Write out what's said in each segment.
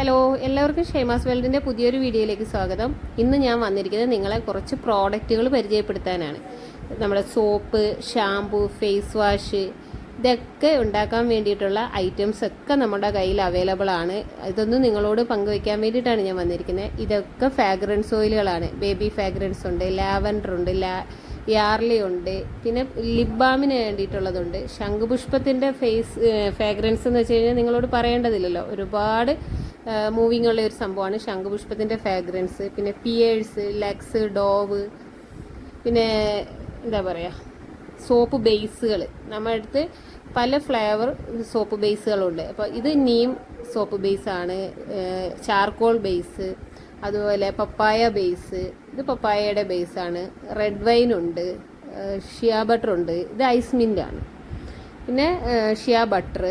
Hello, എല്ലാവർക്കും ഷെയ്മാസ് വേൾഡിൻ്റെ പുതിയൊരു വീഡിയോയിലേക്ക് സ്വാഗതം. ഇന്ന് ഞാൻ വന്നിരിക്കുന്നത് നിങ്ങളെ കുറച്ച് പ്രോഡക്റ്റുകൾ പരിചയപ്പെടുത്താനാണ്. നമ്മുടെ സോപ്പ്, ഷാംപൂ, ഫേസ് വാഷ് ഇതൊക്കെ ഉണ്ടാക്കാൻ വേണ്ടിയിട്ടുള്ള ഐറ്റംസ് ഒക്കെ നമ്മുടെ കയ്യിൽ അവൈലബിൾ ആണ്. ഇതൊന്നും നിങ്ങളോട് പങ്കുവയ്ക്കാൻ വേണ്ടിയിട്ടാണ് ഞാൻ വന്നിരിക്കുന്നത്. ഇതൊക്കെ ഫ്രാഗ്രൻസ് ഓയിലുകളാണ്. ബേബി ഫ്രാഗ്രൻസ് ഉണ്ട്, ലാവൻഡർ ഉണ്ട്, യാർലി ഉണ്ട്, പിന്നെ ലിപ് ബാമിന് വേണ്ടിയിട്ടുള്ളതുണ്ട്. ശംഖുപുഷ്പത്തിൻ്റെ ഫ്രാഗ്രൻസ് എന്ന് വെച്ച് കഴിഞ്ഞാൽ നിങ്ങളോട് പറയേണ്ടതില്ലല്ലോ, ഒരുപാട് മൂവിങ് ഉള്ള ഒരു സംഭവമാണ് ശംഖുപുഷ്പത്തിൻ്റെ ഫ്രാഗ്രൻസ്. പിന്നെ പിയേഴ്സ്, ലക്സ്, ഡോവ്, പിന്നെ എന്താ പറയുക, സോപ്പ് ബേസുകൾ. നമ്മുടെ അടുത്ത് പല ഫ്ലേവർ സോപ്പ് ബേസുകളുണ്ട്. അപ്പോൾ ഇത് നീം സോപ്പ് ബേസാണ്, ചാർക്കോൾ ബേസ്, അതുപോലെ പപ്പായ ബേസ്, ഇത് പപ്പായയുടെ ബേസാണ്. റെഡ് വൈൻ ഉണ്ട്, ഷിയ ബട്ടർ ഉണ്ട്, ഇത് ഐസ് മിൻ്റാണ്. പിന്നെ shea butter,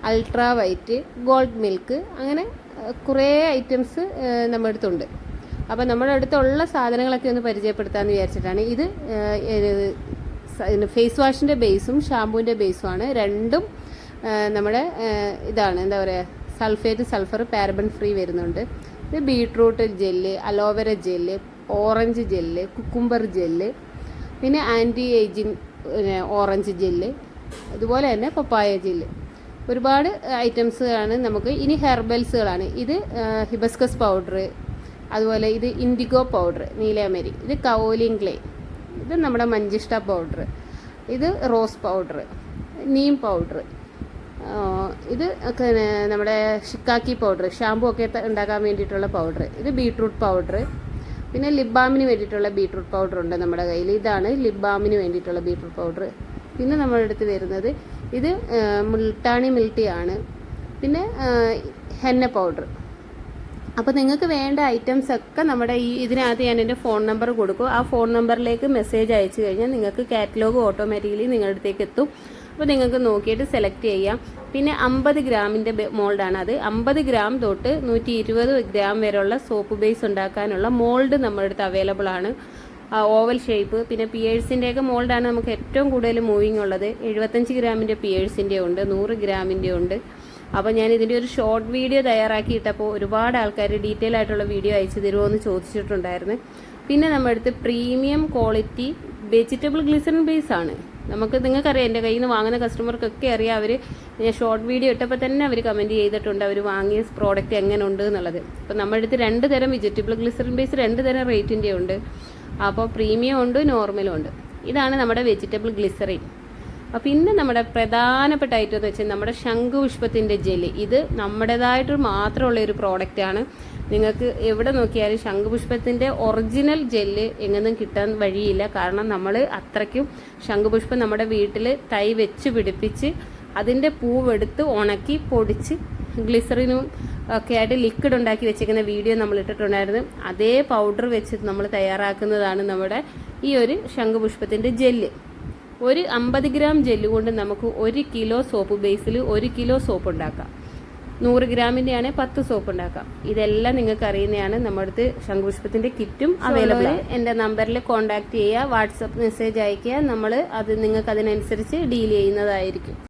ultra white, gold milk, അങ്ങനെ കുറേ ഐറ്റംസ് നമ്മുടെ അടുത്തുണ്ട്. അപ്പോൾ നമ്മുടെ അടുത്തുള്ള സാധനങ്ങളൊക്കെ ഒന്ന് പരിചയപ്പെടുത്താമെന്ന് വിചാരിച്ചിട്ടാണ്. ഇത് ഫേസ് വാഷിൻ്റെ ബേസും ഷാമ്പൂവിൻ്റെ ബേസുമാണ്. രണ്ടും നമ്മുടെ ഇതാണ്, എന്താ പറയുക, സൾഫർ, പാരബൻ ഫ്രീ വരുന്നുണ്ട്. ഇത് beetroot gel, aloe vera gel, orange gel, cucumber gel, പിന്നെ ആൻറ്റി ഏജിങ് ഓറഞ്ച് ജെല്ല്, അതുപോലെ തന്നെ പപ്പായ ജെല്ല്. ഒരുപാട് ഐറ്റംസുകളാണ് നമുക്ക്. ഇനി ഹെർബൽസുകളാണ്. ഇത് ഹിബസ്കസ് പൗഡർ, അതുപോലെ ഇത് ഇൻഡിഗോ പൗഡർ, നീലയമരി, ഇത് കൗലിംഗ് ക്ലേ, ഇത് നമ്മുടെ മഞ്ചിഷ്ട പൗഡർ, ഇത് റോസ് പൗഡർ, നീം പൗഡർ, ഇത് നമ്മുടെ ഷിക്കാക്കി പൗഡർ, ഷാമ്പൂ ഒക്കെ ഉണ്ടാക്കാൻ വേണ്ടിയിട്ടുള്ള പൗഡർ, ഇത് ബീട്രൂട്ട് പൗഡർ, പിന്നെ ലിപ് ബാമിന് വേണ്ടിയിട്ടുള്ള ബീട്രൂട്ട് പൗഡർ ഉണ്ട് നമ്മുടെ കയ്യിൽ. ഇതാണ് ലിപ് ബാമിന് വേണ്ടിയിട്ടുള്ള ബീട്രൂട്ട് പൗഡർ. പിന്നെ നമ്മുടെ അടുത്ത് വരുന്നത് ഇത് മുൾട്ടാണി മിൽട്ടി ആണ്. പിന്നെ ഹെന്ന പൗഡർ. അപ്പോൾ നിങ്ങൾക്ക് വേണ്ട ഐറ്റംസ് ഒക്കെ നമ്മുടെ ഇതിനകത്ത് ഞാൻ എൻ്റെ ഫോൺ നമ്പർ കൊടുക്കും. ആ ഫോൺ നമ്പറിലേക്ക് മെസ്സേജ് അയച്ചു കഴിഞ്ഞാൽ നിങ്ങൾക്ക് കാറ്റലോഗ് ഓട്ടോമാറ്റിക്കലി നിങ്ങളുടെ അടുത്തേക്ക് എത്തും. അപ്പോൾ നിങ്ങൾക്ക് നോക്കിയിട്ട് സെലക്ട് ചെയ്യാം. പിന്നെ 50 ഗ്രാമിൻ്റെ മോൾഡാണ് അത്. 50 ഗ്രാം തൊട്ട് 120 ഗ്രാം വരെയുള്ള സോപ്പ് ബേസ് ഉണ്ടാക്കാനുള്ള മോൾഡ് നമ്മുടെ അടുത്ത് അവൈലബിൾ ആണ്. ഓവൽ ഷേപ്പ്, പിന്നെ പിയേഴ്സിൻ്റെയൊക്കെ മോൾഡാണ് നമുക്ക് ഏറ്റവും കൂടുതൽ മൂവിങ് ഉള്ളത്. 75 ഗ്രാമിൻ്റെ പിയേഴ്സിൻ്റെ ഉണ്ട്, 100 ഗ്രാമിൻ്റെ ഉണ്ട്. അപ്പോൾ ഞാൻ ഇതിൻ്റെ ഒരു ഷോർട്ട് വീഡിയോ തയ്യാറാക്കിയിട്ടപ്പോൾ ഒരുപാട് ആൾക്കാർ ഡീറ്റെയിൽ ആയിട്ടുള്ള വീഡിയോ അയച്ചു തരുമോ എന്ന് ചോദിച്ചിട്ടുണ്ടായിരുന്നു. പിന്നെ നമ്മുടെ അടുത്ത് premium quality vegetable glycerin base ആണ്. നിങ്ങൾക്കറിയാം, എൻ്റെ കയ്യിൽ നിന്ന് വാങ്ങുന്ന കസ്റ്റമർക്കൊക്കെ അറിയാം. ഞാൻ ഷോർട്ട് വീഡിയോ ഇട്ടപ്പോൾ തന്നെ അവർ കമൻറ്റ് ചെയ്തിട്ടുണ്ട് അവർ വാങ്ങിയ പ്രോഡക്റ്റ് എങ്ങനെ ഉണ്ട് എന്നുള്ളത്. അപ്പോൾ നമ്മുടെ അടുത്ത് 2 തരം വെജിറ്റബിൾ ഗ്ലിസറിൻ ബേസ്, 2 തരം റേറ്റിൻ്റെ ഉണ്ട്. അപ്പോൾ പ്രീമിയം ഉണ്ട്, നോർമലും ഉണ്ട്. ഇതാണ് നമ്മുടെ വെജിറ്റബിൾ ഗ്ലിസറിൻ. പിന്നെ നമ്മുടെ പ്രധാനപ്പെട്ട ഐറ്റം എന്ന് വെച്ചാൽ നമ്മുടെ ശംഖുപുഷ്പത്തിൻ്റെ ജെല്ല്. ഇത് നമ്മുടേതായിട്ട് മാത്രമുള്ള ഒരു പ്രോഡക്റ്റാണ്. നിങ്ങൾക്ക് എവിടെ നോക്കിയാലും ശംഖുപുഷ്പത്തിൻ്റെ ഒറിജിനൽ ജെല്ല് എങ്ങനെയും കിട്ടാൻ വഴിയില്ല. കാരണം നമ്മൾ അത്രയ്ക്കും ശംഖുപുഷ്പം നമ്മുടെ വീട്ടിൽ തൈ വെച്ച് പിടിപ്പിച്ച് അതിൻ്റെ പൂവെടുത്ത് ഉണക്കി പൊടിച്ച് ഗ്ലിസറിനും ഒക്കെ ആയിട്ട് ലിക്വിഡ് ഉണ്ടാക്കി വെച്ചിരിക്കുന്ന വീഡിയോ നമ്മൾ ഇട്ടിട്ടുണ്ടായിരുന്നു. അതേ പൗഡർ വെച്ച് നമ്മൾ തയ്യാറാക്കുന്നതാണ് നമ്മുടെ ഈ ഒരു ശംഖുപുഷ്പത്തിൻ്റെ ജെല്ല്. ഒരു 50 ഗ്രാം ജെല്ല് കൊണ്ട് നമുക്ക് 1 കിലോ സോപ്പ് ബേസിൽ 1 കിലോ സോപ്പ് ഉണ്ടാക്കാം. 100 ഗ്രാമിൻ്റെ ആണെങ്കിൽ 10 സോപ്പ് ഉണ്ടാക്കാം. ഇതെല്ലാം നിങ്ങൾക്ക് അറിയുന്നതാണ്. നമ്മുടെ അടുത്ത് ശംഖുപുഷ്പത്തിൻ്റെ കിറ്റും അവൈലബിൾ ആണ്. എൻ്റെ നമ്പറിൽ കോൺടാക്ട് ചെയ്യുക, വാട്സപ്പ് മെസ്സേജ് അയയ്ക്കുക. നിങ്ങൾക്ക് അതിനനുസരിച്ച് ഡീൽ ചെയ്യുന്നതായിരിക്കും.